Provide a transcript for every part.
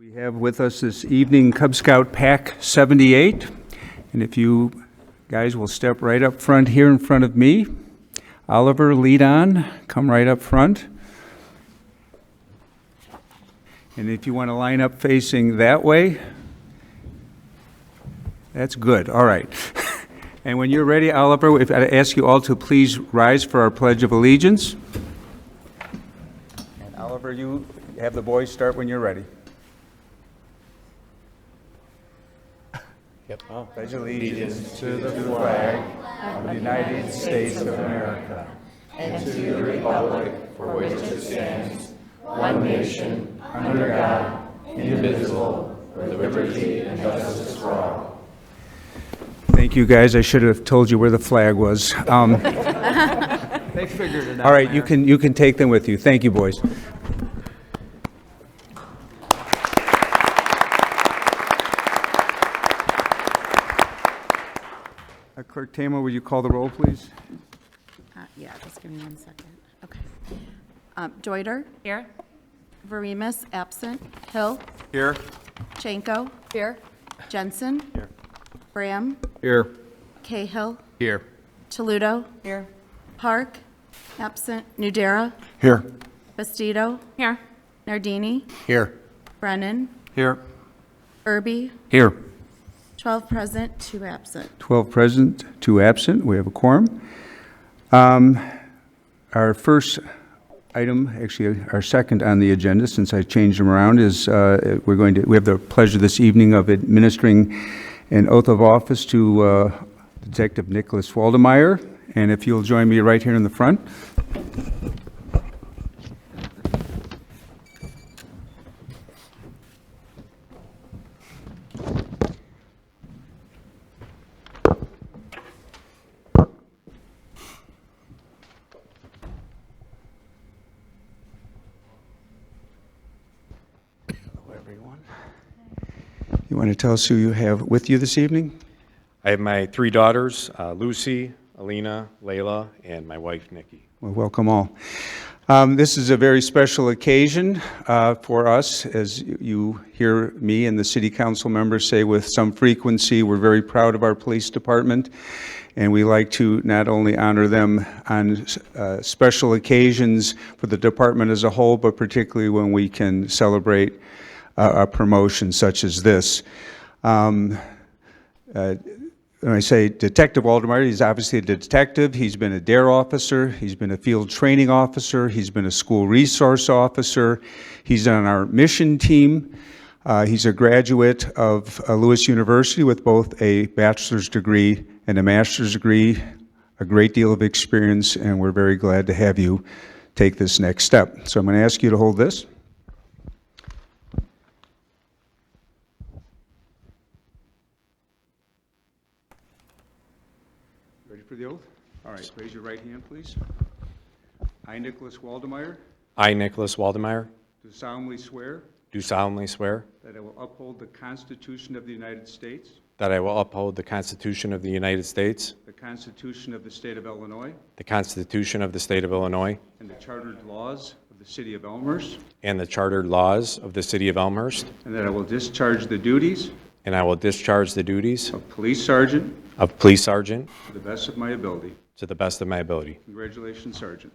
We have with us this evening Cub Scout Pack 78, and if you guys will step right up front here in front of me. Oliver, lead on, come right up front. And if you want to line up facing that way, that's good, all right. And when you're ready, Oliver, if I ask you all to please rise for our Pledge of Allegiance. And Oliver, you have the boys start when you're ready. Yep. Pledge allegiance to the flag of the United States of America and to the republic for which it stands, one nation, under God, indivisible, with liberty and justice for all. Thank you, guys. I should have told you where the flag was. They figured it out. All right, you can take them with you. Thank you, boys. Clerk Tama, will you call the roll, please? Yeah, just give me 1 second. Okay. Deuter? Here. Verimus, absent. Hill? Here. Chanko? Here. Jensen? Here. Graham? Here. Cahill? Here. Toludo? Here. Park? Absent. Nudera? Here. Bastido? Here. Nardini? Here. Brennan? Here. Irby? Here. 12 present, 2 absent. 12 present, 2 absent. We have a quorum. Our first item, actually our second on the agenda, since I changed them around, is we have the pleasure this evening of administering an oath of office to Detective Nicholas Waldemeyer. And if you'll join me right here in the front. You want to tell us who you have with you this evening? I have my 3 daughters, Lucy, Alina, Layla, and my wife, Nikki. Well, welcome all. This is a very special occasion for us. As you hear me and the city council members say with some frequency, we're very proud of our police department, and we like to not only honor them on special occasions for the department as a whole, but particularly when we can celebrate a promotion such as this. When I say Detective Waldemeyer, he's obviously a detective. He's been a DARE officer. He's been a field training officer. He's been a school resource officer. He's on our mission team. He's a graduate of Lewis University with both a bachelor's degree and a master's degree, a great deal of experience, and we're very glad to have you take this next step. So I'm going to ask you to hold this. Ready for the oath? All right, raise your right hand, please. I, Nicholas Waldemeyer, I, Nicholas Waldemeyer, do solemnly swear do solemnly swear that I will uphold the Constitution of the United States, that I will uphold the Constitution of the United States, the Constitution of the State of Illinois, the Constitution of the State of Illinois, and the chartered laws of the City of Elmhurst, and the chartered laws of the City of Elmhurst, and that I will discharge the duties and I will discharge the duties of police sergeant of police sergeant to the best of my ability. to the best of my ability. Congratulations, Sergeant.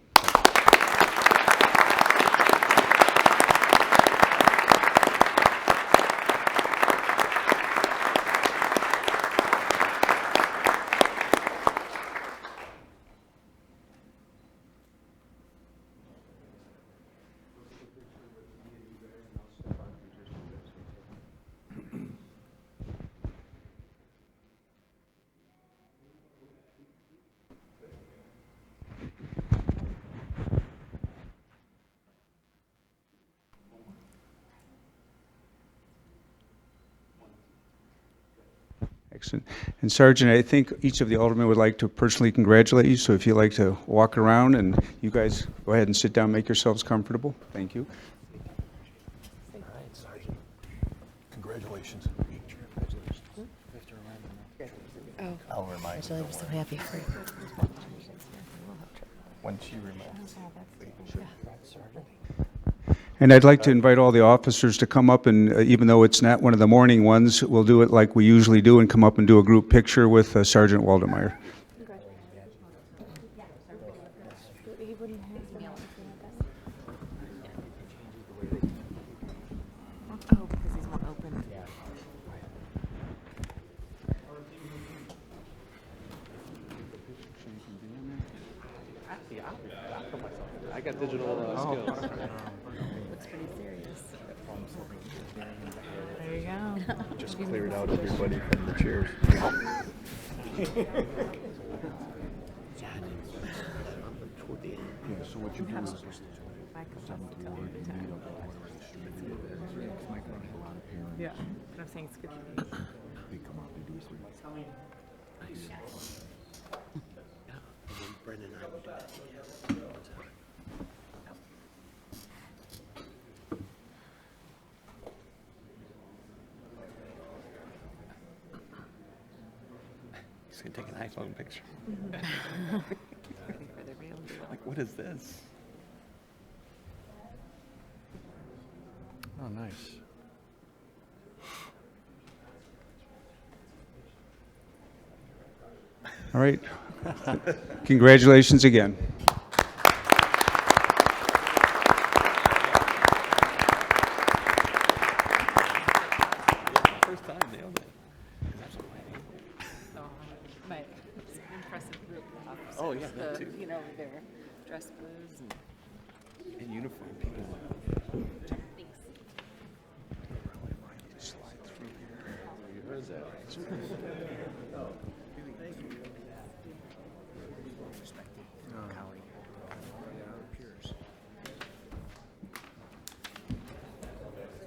Excellent. And Sergeant, I think each of the aldermen would like to personally congratulate you, so if you'd like to walk around, and you guys go ahead and sit down, make yourselves comfortable. Thank you. All right, Sergeant. Congratulations. Oh, I'll remind you. I'm so happy for you. When she reminds. And I'd like to invite all the officers to come up and, even though it's not one of the morning ones, we'll do it like we usually do and come up and do a group picture with Sergeant Waldemeier. Oh, because he's more open. I got digital skills. Looks pretty serious. There you go. Just cleared out everybody from the chairs. Yeah, so what you do is Yeah, but I'm saying it's good. they come out, they do three. Brendan and I would do that. He's gonna take an iPhone picture. Ready for the real deal. Like, what is this? Oh, nice. All right. Congratulations again. First time, nailed it. But it's an impressive group of officers. Oh, yeah, that too. You know, their dress blues and. In uniform, people. Where's that?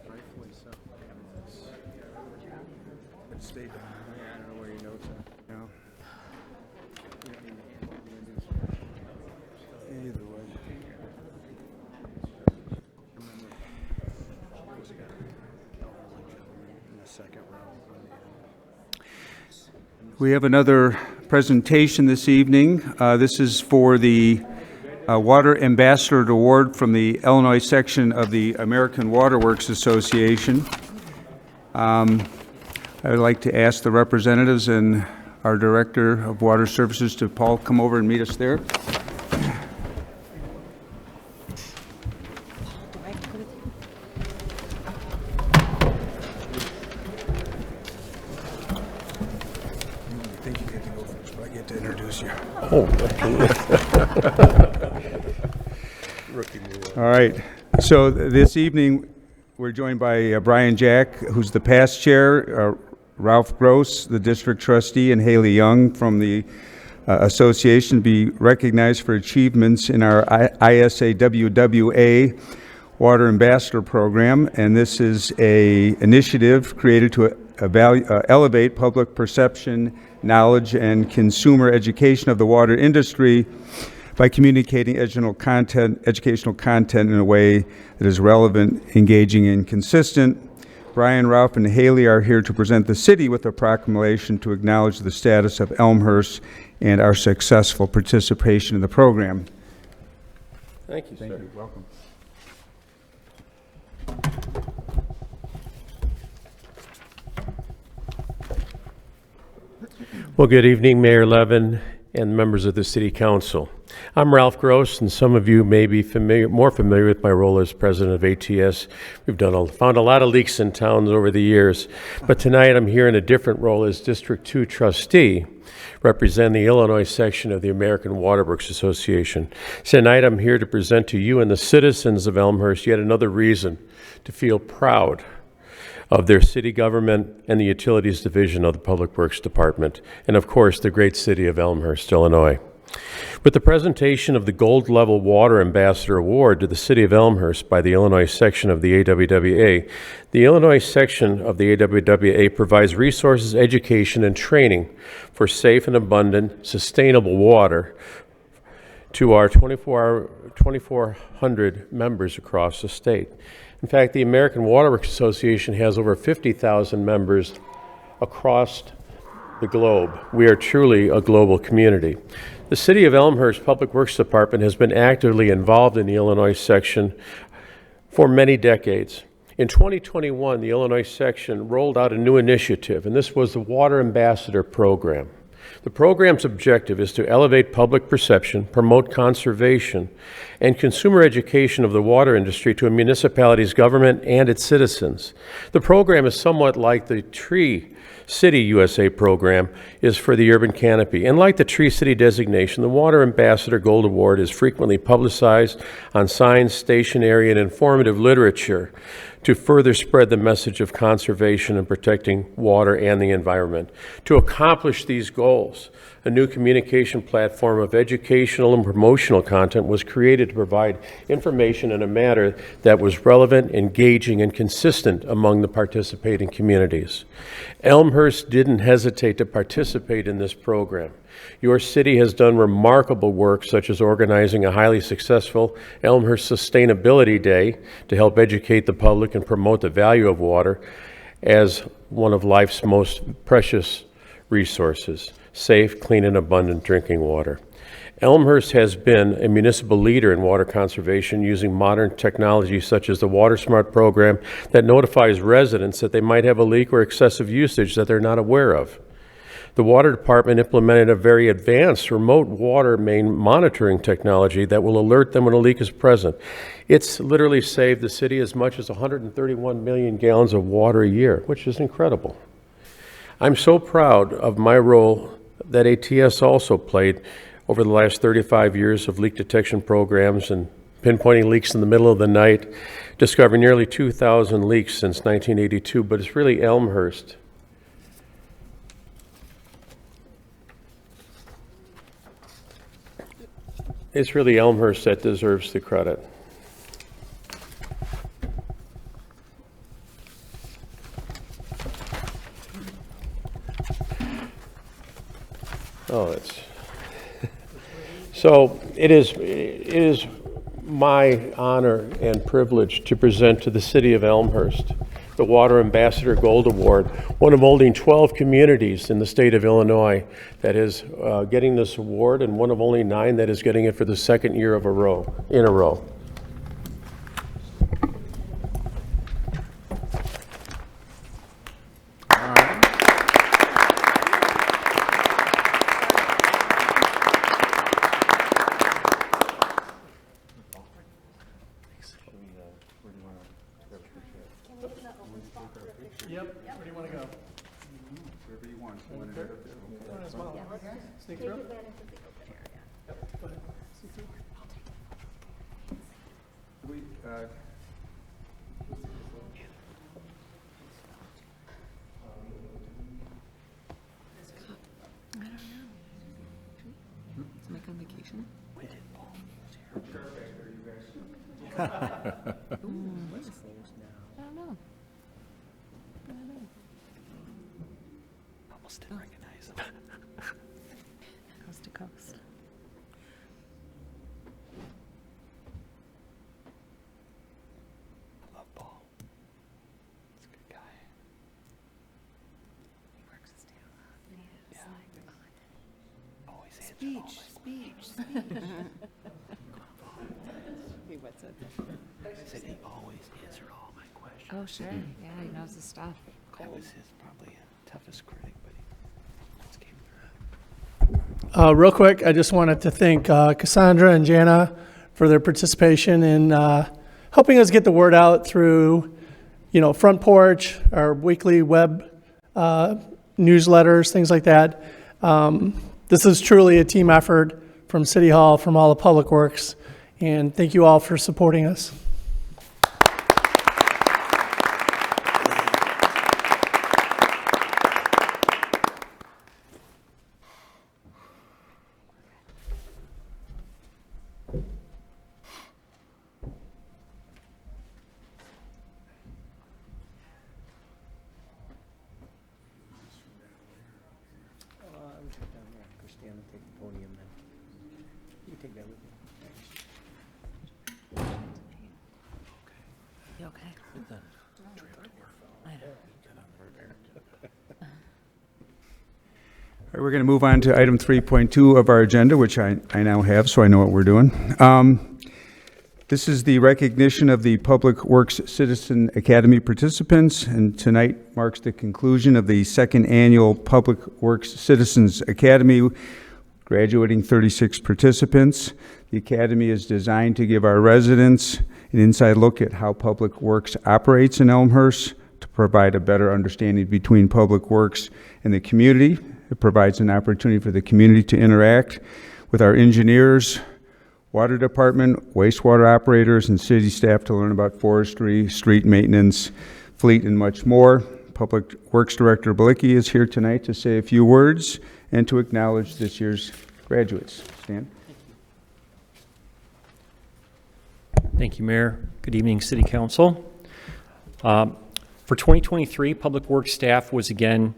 Rightfully so. It stayed down. I don't know where your notes are. No. Either way. In the second row. We have another presentation this evening. This is for the Water Ambassador Award from the Illinois section of the American Waterworks Association. I would like to ask the representatives and our Director of Water Services to Paul come over and meet us there. I think you get to go first, but I get to introduce you. All right. So this evening, we're joined by Brian Jack, who's the past chair, Ralph Gross, the district trustee, and Haley Young from the association to be recognized for achievements in our ISA WWA Water Ambassador Program. And this is a initiative created to elevate public perception, knowledge, and consumer education of the water industry by communicating educational content in a way that is relevant, engaging, and consistent. Brian, Ralph, and Haley are here to present the city with a proclamation to acknowledge the status of Elmhurst and our successful participation in the program. Thank you, sir. Thank you. Welcome. Well, good evening, Mayor Levin and members of the City Council. I'm Ralph Gross, and some of you may be more familiar with my role as president of ATS. We've found a lot of leaks in towns over the years, but tonight I'm here in a different role as District 2 trustee, representing the Illinois section of the American Waterworks Association. Tonight I'm here to present to you and the citizens of Elmhurst yet another reason to feel proud of their city government and the Utilities Division of the Public Works Department, and of course the great city of Elmhurst, Illinois. With the presentation of the Gold Level Water Ambassador Award to the City of Elmhurst by the Illinois section of the AWWA, the Illinois section of the AWWA provides resources, education, and training for safe and abundant, sustainable water to our 2,400 members across the state. In fact, the American Waterworks Association has over 50,000 members across the globe. We are truly a global community. The City of Elmhurst Public Works Department has been actively involved in the Illinois section for many decades. In 2021, the Illinois section rolled out a new initiative, and this was the Water Ambassador Program. The program's objective is to elevate public perception, promote conservation, and consumer education of the water industry to a municipality's government and its citizens. The program is somewhat like the Tree City USA program is for the urban canopy. And like the Tree City designation, the Water Ambassador Gold Award is frequently publicized on signs, stationery, and informative literature to further spread the message of conservation and protecting water and the environment. To accomplish these goals, a new communication platform of educational and promotional content was created to provide information in a manner that was relevant, engaging, and consistent among the participating communities. Elmhurst didn't hesitate to participate in this program. Your city has done remarkable work, such as organizing a highly successful Elmhurst Sustainability Day to help educate the public and promote the value of water as one of life's most precious resources: safe, clean, and abundant drinking water. Elmhurst has been a municipal leader in water conservation using modern technology such as the Water Smart program that notifies residents that they might have a leak or excessive usage that they're not aware of. The Water Department implemented a very advanced remote water main monitoring technology that will alert them when a leak is present. It's literally saved the city as much as 131 million gallons of water a year, which is incredible. I'm so proud of my role that ATS also played over the last 35 years of leak detection programs and pinpointing leaks in the middle of the night, discovering nearly 2,000 leaks since 1982, but it's really Elmhurst. It's really Elmhurst that deserves the credit. Oh, it's so it is my honor and privilege to present to the city of Elmhurst the Water Ambassador Gold Award, one of only 12 communities in the state of Illinois that is getting this award, and one of only 9 that is getting it for the second year in a row. Mike on vacation? I don't know. Almost didn't recognize him. Coast to coast. I love Paul. He's a good guy. He works his tail off. And he is like, Always answers all my speech. Hey, what's it? He said he always answered all my questions. oh, sure. Yeah, he knows his stuff. That was his probably toughest critic, but he just came through. Real quick, I just wanted to thank Cassandra and Jana for their participation in helping us get the word out through, Front Porch, our weekly web newsletters, things like that. This is truly a team effort from City Hall, from all the public works, and thank you all for supporting us. You okay? I know. All right, we're going to move on to item 3.2 of our agenda, which I now have, so I know what we're doing. This is the recognition of the Public Works Citizen Academy participants, and tonight marks the conclusion of the second annual Public Works Citizens Academy, graduating 36 participants. The Academy is designed to give our residents an inside look at how Public Works operates in Elmhurst, to provide a better understanding between Public Works and the community. It provides an opportunity for the community to interact with our engineers, water department, wastewater operators, and city staff to learn about forestry, street maintenance, fleet, and much more. Public Works Director Balicki is here tonight to say a few words and to acknowledge this year's graduates. Stan? Thank you, Mayor. Good evening, City Council. For 2023, Public Works staff was again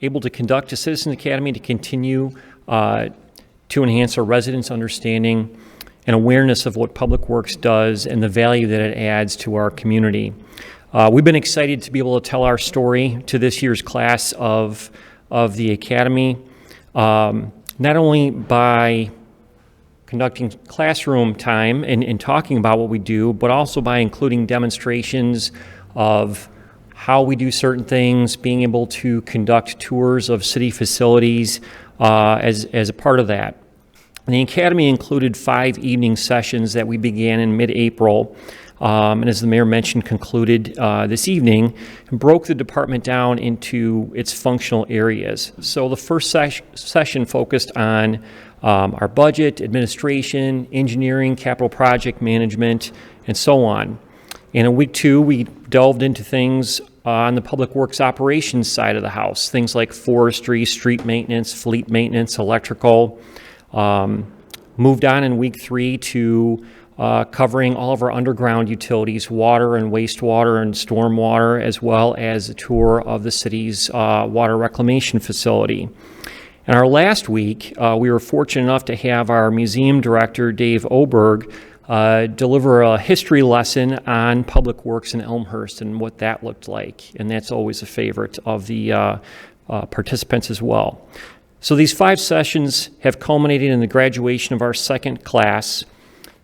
able to conduct a Citizen Academy to continue to enhance our residents' understanding and awareness of what Public Works does and the value that it adds to our community. We've been excited to be able to tell our story to this year's class of the Academy, not only by conducting classroom time and talking about what we do, but also by including demonstrations of how we do certain things, being able to conduct tours of city facilities as a part of that. And the Academy included 5 evening sessions that we began in mid-April, and as the mayor mentioned, concluded this evening, and broke the department down into its functional areas. So the first session focused on our budget, administration, engineering, capital project management, and so on. And in week 2, we delved into things on the Public Works operations side of the house, things like forestry, street maintenance, fleet maintenance, electrical. Moved on in week 3 to covering all of our underground utilities, water and wastewater and stormwater, as well as a tour of the city's water reclamation facility. And our last week, we were fortunate enough to have our museum director, Dave Oberg, deliver a history lesson on Public Works in Elmhurst and what that looked like. And that's always a favorite of the participants as well. So these 5 sessions have culminated in the graduation of our second class,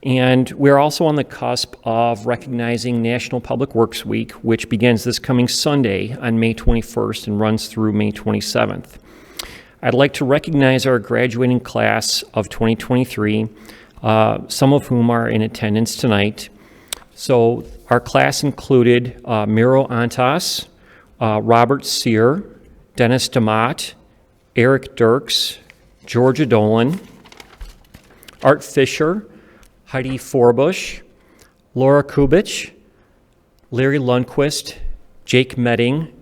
and we're also on the cusp of recognizing National Public Works Week, which begins this coming Sunday on May 21st and runs through May 27th. I'd like to recognize our graduating class of 2023, some of whom are in attendance tonight. So our class included Miro Antas, Robert Sear, Dennis DeMott, Eric Dirks, Georgia Dolan, Art Fisher, Heidi Forbush, Laura Kubich, Larry Lundquist, Jake Medding,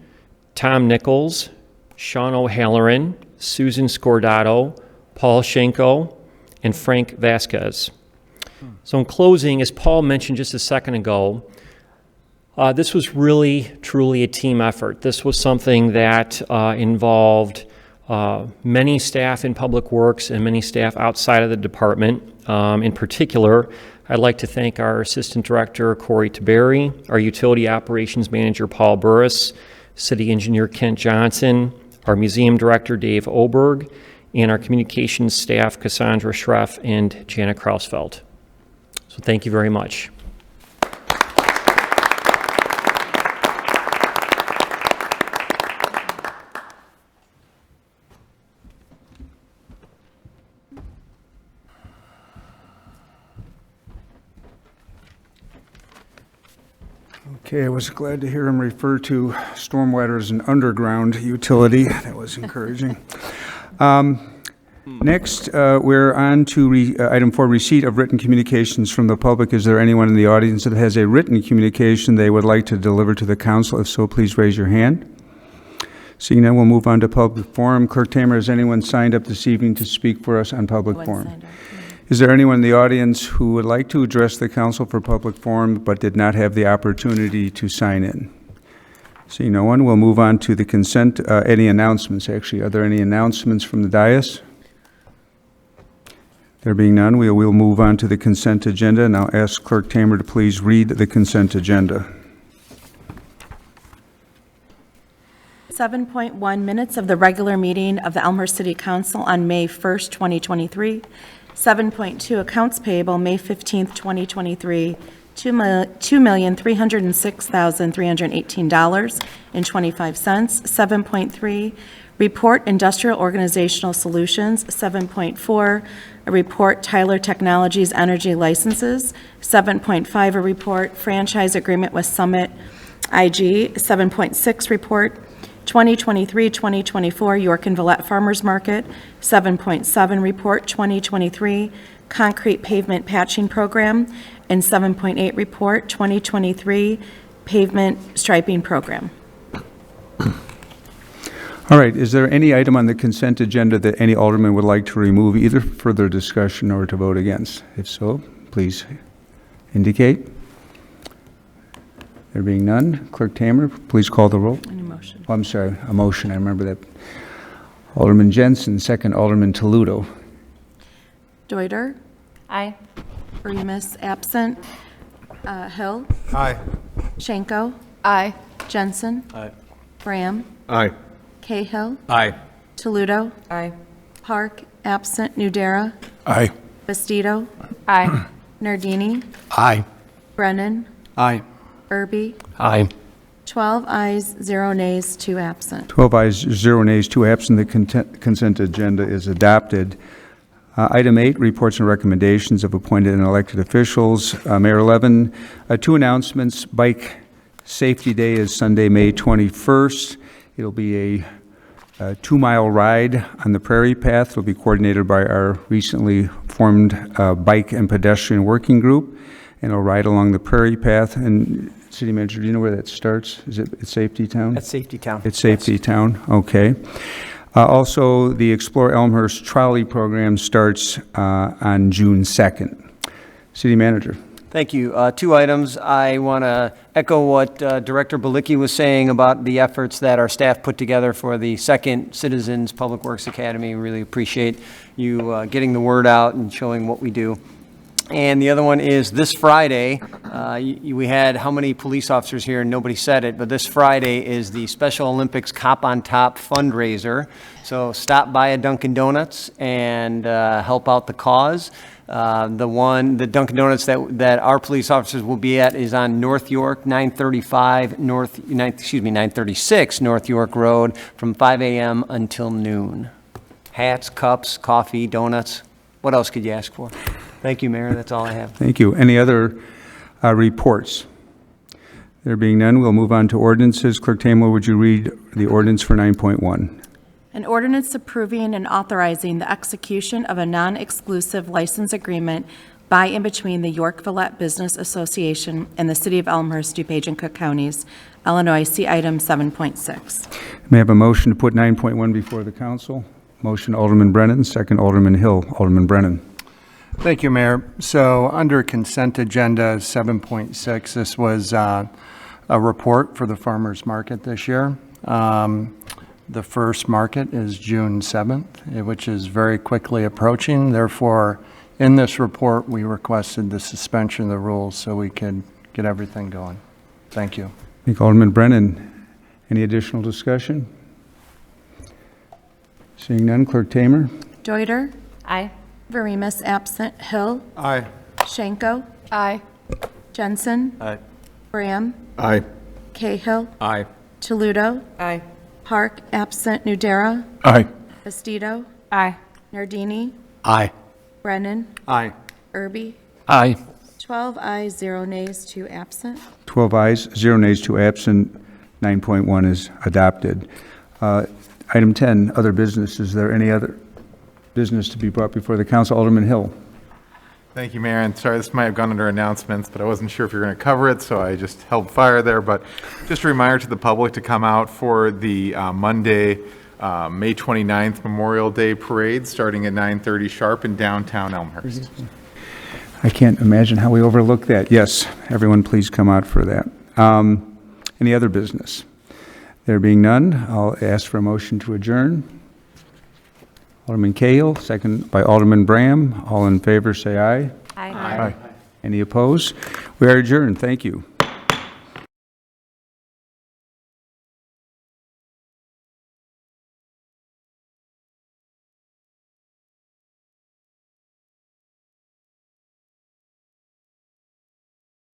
Tom Nichols, Sean O'Halloran, Susan Scordato, Paul Schenko, and Frank Vasquez. So in closing, as Paul mentioned just a second ago, this was really, truly a team effort. This was something that involved many staff in Public Works and many staff outside of the department. In particular, I'd like to thank our Assistant Director, Corey Taberry, our Utility Operations Manager, Paul Burris, City Engineer, Kent Johnson, our Museum Director, Dave Oberg, and our Communications staff, Cassandra Schreff and Jana Krausfeld. So thank you very much. Okay, I was glad to hear him refer to stormwater as an underground utility. That was encouraging. Next, we're on to item 4, receipt of written communications from the public. Is there anyone in the audience that has a written communication they would like to deliver to the council? If so, please raise your hand. Seeing none, we'll move on to public forum. Clerk Tamer, has anyone signed up this evening to speak for us on public forum? Is there anyone in the audience who would like to address the council for public forum but did not have the opportunity to sign in? Seeing no one, we'll move on to the consent. Any announcements, actually? Are there any announcements from the dais? There being none, we will move on to the consent agenda, and I'll ask Clerk Tamer to please read the consent agenda. 7.1 minutes of the regular meeting of the Elmhurst City Council on May 1st, 2023. 7.2 accounts payable, May 15th, 2023, $2,306,318.25. 7.3, report industrial organizational solutions. 7.4, a report Tyler Technologies energy licenses. 7.5, a report franchise agreement with Summit IG. 7.6, report 2023-2024 York and Villette Farmers Market. 7.7, report 2023 concrete pavement patching program. And 7.8, report 2023 pavement striping program. All right, is there any item on the consent agenda that any alderman would like to remove, either for further discussion or to vote against? If so, please indicate. There being none, Clerk Tamer, please call the roll. Any motion? Oh, I'm sorry, a motion, I remember that. Alderman Jensen, second Alderman Toledo. Deuter? Aye. Remus, absent. Hill? Aye. Schenko? Aye. Jensen? Aye. Graham? Aye. Cahill? Aye. Toledo? Aye. Park, absent. Nudera? Aye. Bastido? Aye. Nardini? Aye. Brennan? Aye. Irby? Aye. 12 ayes, 0 nays, 2 absent. 12 ayes, 0 nays, 2 absent. The consent agenda is adopted. Item 8, reports and recommendations of appointed and elected officials. Mayor Levin, 2 announcements. Bike Safety Day is Sunday, May 21st. It'll be a 2-mile ride on the Prairie Path. It'll be coordinated by our recently formed Bike and Pedestrian Working Group, and it'll ride along the Prairie Path. And City Manager, do you know where that starts? Is it at Safety Town? That's Safety Town. It's Safety Town, okay. Also, the Explore Elmhurst trolley program starts on June 2nd. City Manager. Thank you. 2 items. I want to echo what Director Balicki was saying about the efforts that our staff put together for the second Citizens Public Works Academy. Really appreciate you getting the word out and showing what we do. And the other one is this Friday, we had how many police officers here, and nobody said it, but this Friday is the Special Olympics Cop on Top fundraiser. So stop by a Dunkin' Donuts and help out the cause. The Dunkin' Donuts that our police officers will be at is on North York, 936 North York Road from 5 a.m. until noon. Hats, cups, coffee, donuts. What else could you ask for? Thank you, Mayor. That's all I have. Thank you. Any other reports? There being none, we'll move on to ordinances. Clerk Tamer, would you read the ordinance for 9.1? An ordinance approving and authorizing the execution of a non-exclusive license agreement by and between the York Villette Business Association and the City of Elmhurst, DuPage, and Cook Counties, Illinois. See item 7.6. May I have a motion to put 9.1 before the council? Motion, Alderman Brennan, second Alderman Hill. Alderman Brennan. Thank you, Mayor. So under consent agenda 7.6, this was a report for the farmers market this year. The first market is June 7th, which is very quickly approaching. Therefore, in this report, we requested the suspension of the rules so we could get everything going. Thank you. Thank you, Alderman Brennan. Any additional discussion? Seeing none, Clerk Tamer. Deuter? Aye. Veremus, absent. Hill? Aye. Schenko? Aye. Jensen? Aye. Graham? Aye. Cahill? Aye. Toledo? Aye. Park, absent. Nudera? Aye. Bastido? Aye. Nardini? Aye. Brennan? Aye. Irby? Aye. 12 ayes, 0 nays, 2 absent. 12 ayes, 0 nays, 2 absent. 9.1 is adopted. Item 10, other business. Is there any other business to be brought before the council? Alderman Hill. Thank you, Mayor. And sorry, this might have gone under announcements, but I wasn't sure if you were going to cover it, so I just held fire there. But just a reminder to the public to come out for the Monday, May 29th Memorial Day Parade, starting at 9:30 sharp in downtown Elmhurst. I can't imagine how we overlook that. Yes, everyone please come out for that. Any other business? There being none, I'll ask for a motion to adjourn. Alderman Cahill, second by Alderman Bram. All in favor, say aye. Aye. Aye. Any opposed? We are adjourned. Thank you.